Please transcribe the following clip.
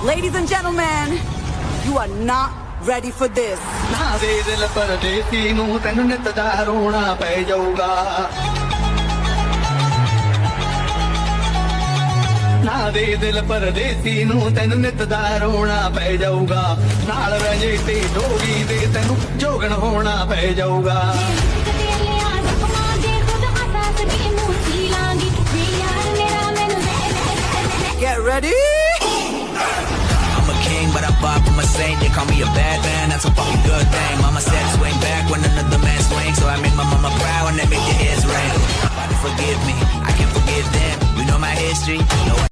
Ladies and gentlemen, you are not ready for this. ਨਾ ਦੇ ਦਿਲ ਪਰਦੇਸੀ ਨੂੰ ਤੈਨੂੰ ਨਿੱਤ ਦਾ ਰੋਣਾ ਪੈ ਜਾਊਗਾ ਨਾ ਦੇ ਦਿਲ ਪਰਦੇਸੀ ਨੂੰ ਤੈਨੂੰ ਨਿੱਤ ਦਾ ਰੋਣਾ ਪੈ ਜਾਊਗਾ ਨਾਲ ਰਜੇ ਤੇ ਡੋਰੀ ਦੇ ਤੈਨੂੰ ਜੋਗਣ ਹੋਣਾ ਪੈ ਜਾਊਗਾ Get ready. I'm a king, but I bop, I'm a saint. They call me a